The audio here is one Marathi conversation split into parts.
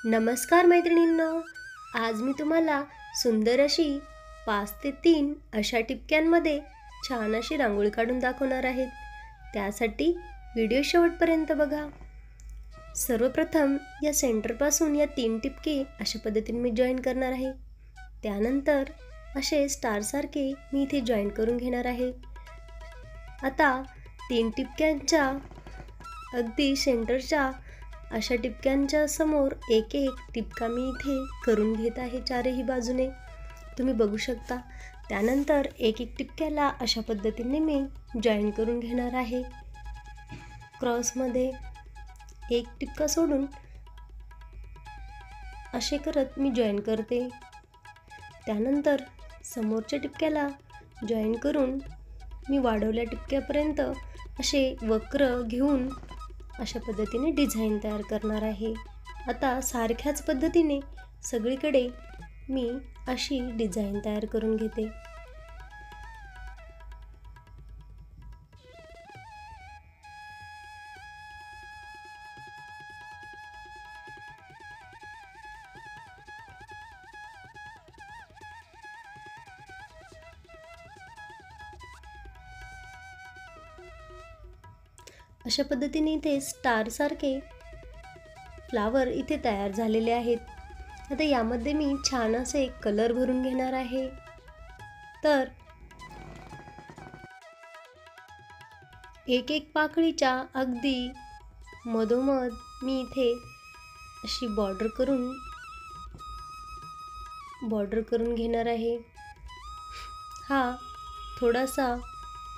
नमस्कार मैत्रिणींनो, आज मी तुम्हाला सुंदर अशी 5 ते 3 अशा टिपक्यांमध्ये छान अशी रांगोळी काढून दाखवणार आहे। त्यासाठी व्हिडिओ शेवटपर्यंत बघा। सर्वप्रथम या सेंटरपासून या 3 टिपके अशा पद्धतीने मी जॉईन करणार आहे। त्यानंतर असे स्टारसारखे मी इथे जॉईन करून घेणार आहे। आता 3 टिपक्यांच्या अगदी सेंटरच्या अशा टिपक्यांच्या समोर एक टिपका मी इथे करून घेत आहे चारही बाजूने, तुम्ही बघू शकता। त्यानंतर एक टिपक्याला अशा पद्धतीने मी जॉईन करून घेणार आहे। क्रॉसमध्ये एक टिपका सोडून असे करत मी जॉईन करते। त्यानंतर समोरच्या टिपक्याला जॉईन करून मी वाढवल्या टिपक्यापर्यंत असे वक्र घेऊन अशा पद्धतीने डिझाईन तयार करणार आहे। आता सारख्याच पद्धतीने सगळीकडे मी अशी डिझाईन तयार करून घेते। अशा पद्धतीने इथे स्टार सारखे फ्लावर इथे तयार झालेले आहेत। आता यामध्ये मी छान असे कलर भरून घेणार आहे। तर एक पाकळीच्या अगदी मधोमध मी इथे अशी बॉर्डर करून घेणार आहे। हा थोडासा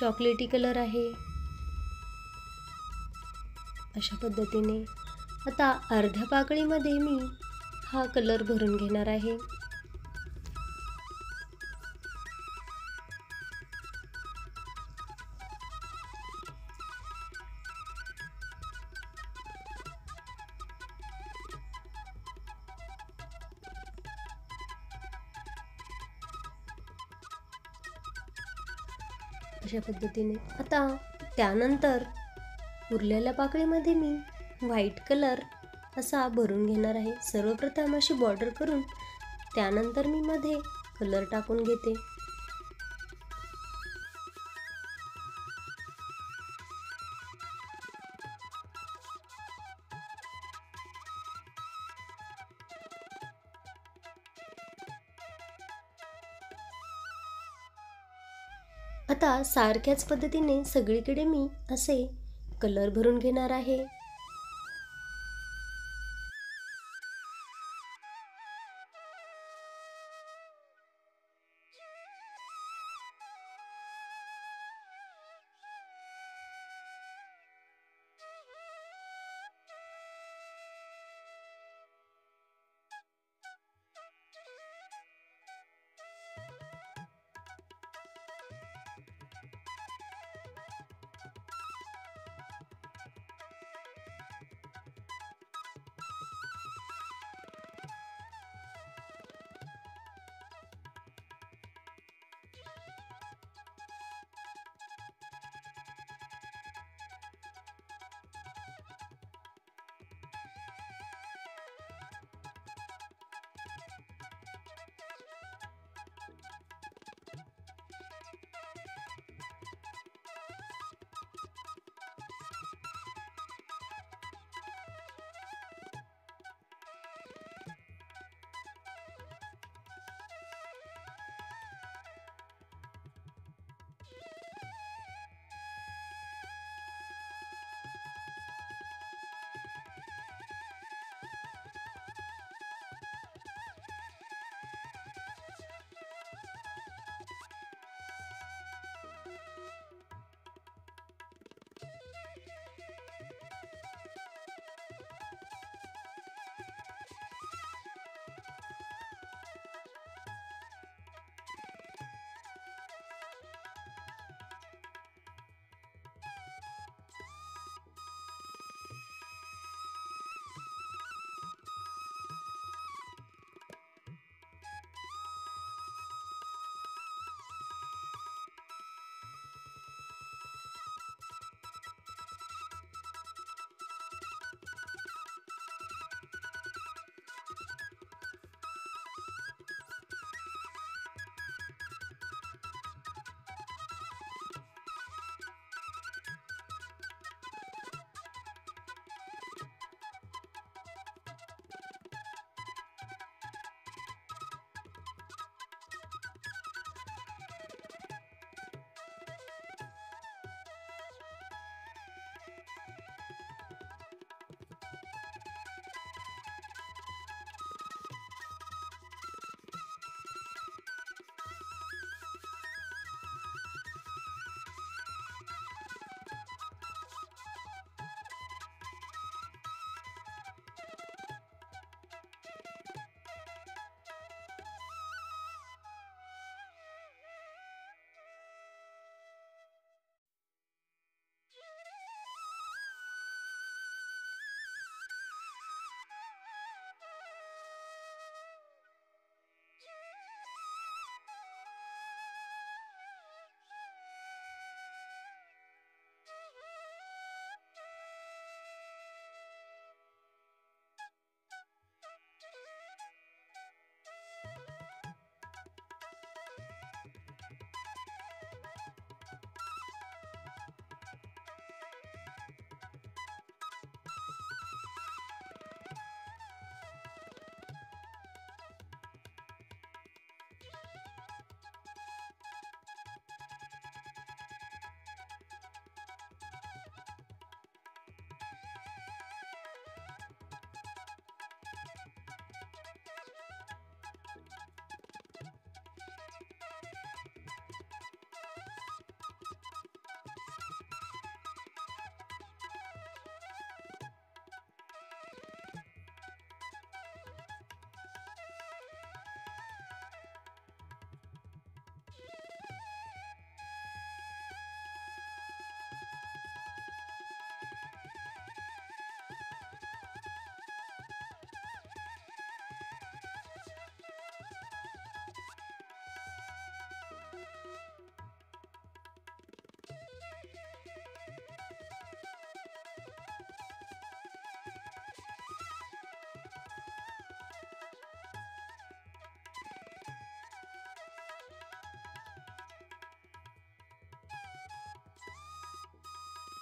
चॉकलेटी कलर आहे। अशा पद्धतीने आता अर्ध्या पाकळीमध्ये मी हा कलर भरून घेणार आहे। अशा पद्धतीने आता त्यानंतर उरलेल्या पाकळीमध्ये मी व्हाईट कलर असा भरून घेणार आहे। सर्वप्रथम अशी बॉर्डर करून त्यानंतर मी मध्ये कलर टाकून घेते। आता सारख्याच पद्धतीने सगळीकडे मी असे कलर भरून घेणार आहे।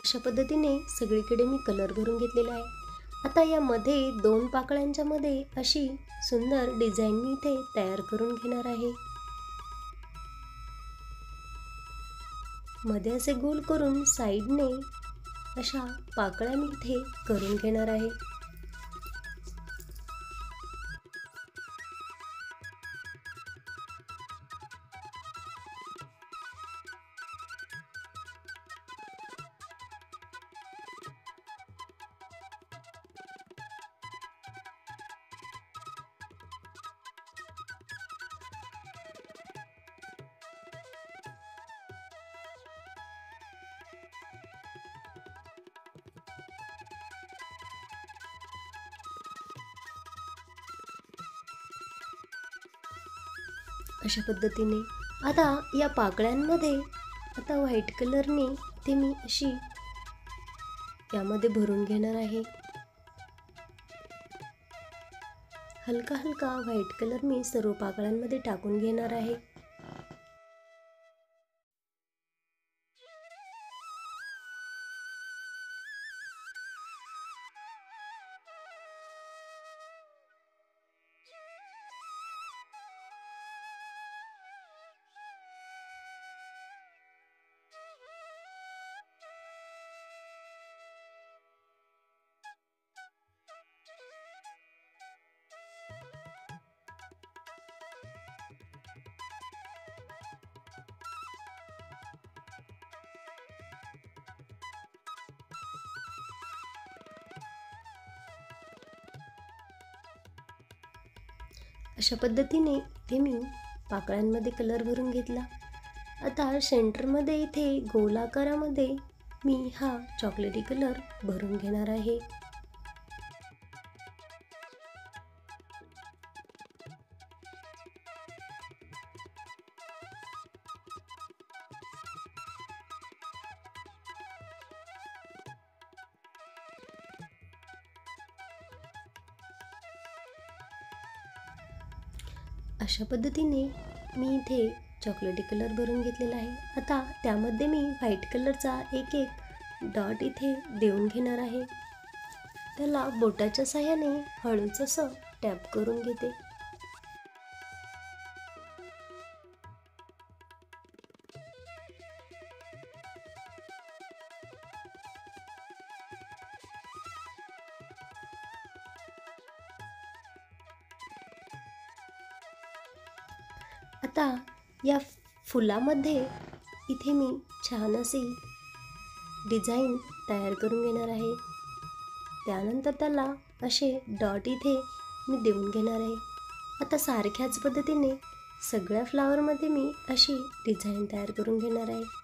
अशा पद्धतीने सगळीकडे मी कलर भरून घेतलेला आहे। आता यामध्ये 2 पाकळ्यांच्या मध्ये अशी सुंदर डिझाईन मी इथे तयार करून घेणार आहे। मध्ये असे गोल करून साइडने अशा पाकळ्या मी इथे करून घेणार आहे। अशा पद्धतीने आता या पाकळ्यांमध्ये आता व्हाईट कलरने ते मी अशी यामध्ये भरून घेणार आहे। हलका हलका व्हाईट कलर मी सर्व पाकळ्यांमध्ये टाकून घेणार आहे। अशा पद्धतीने ते मी पाकळ्यांमध्ये कलर भरून घेतला। आता सेंटरमध्ये इथे गोलाकारामध्ये मी हा चॉकलेटी कलर भरून घेणार आहे। अशा पद्धतीने मी इथे चॉकलेटी कलर भरून घेतलेला आहे। आता त्यामध्ये मी व्हाईट कलरचा एक डॉट इथे देऊन घेणार आहे। त्याला बोटाच्या साहाय्याने हळूच असं टॅप करून घेते। आता या फुलामध्ये इथे मी छान अशी डिझाईन तयार करून घेणार आहे। त्यानंतर त्याला असे डॉट इथे मी देऊन घेणार आहे। आता सारख्याच पद्धतीने सगळ्या फ्लावरमध्ये मी अशी डिझाईन तयार करून घेणार आहे।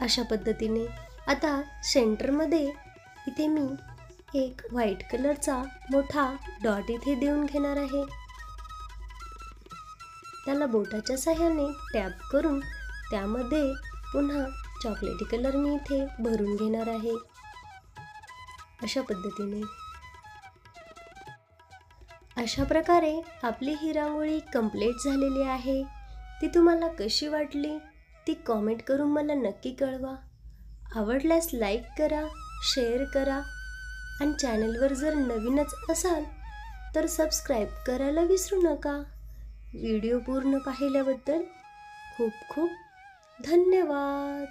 अशा पद्धतीने आता सेंटरमध्ये इथे मी एक व्हाईट कलरचा मोठा डॉट इथे देऊन घेणार आहे। त्याला बोटाच्या साहाय्याने टॅप करून त्यामध्ये पुन्हा चॉकलेटी कलर मी इथे भरून घेणार आहे। अशा पद्धतीने अशा प्रकारे आपली ही रांगोळी कंप्लीट झालेली आहे। ती तुम्हाला कशी वाटली ती कॉमेंट करून मला नक्की कळवा। आवडल्यास लाईक करा, शेअर करा आणि चॅनलवर जर नवीनच असाल तर सबस्क्राईब करायला विसरू नका। व्हिडिओ पूर्ण पाहिल्याबद्दल खूप खूप धन्यवाद।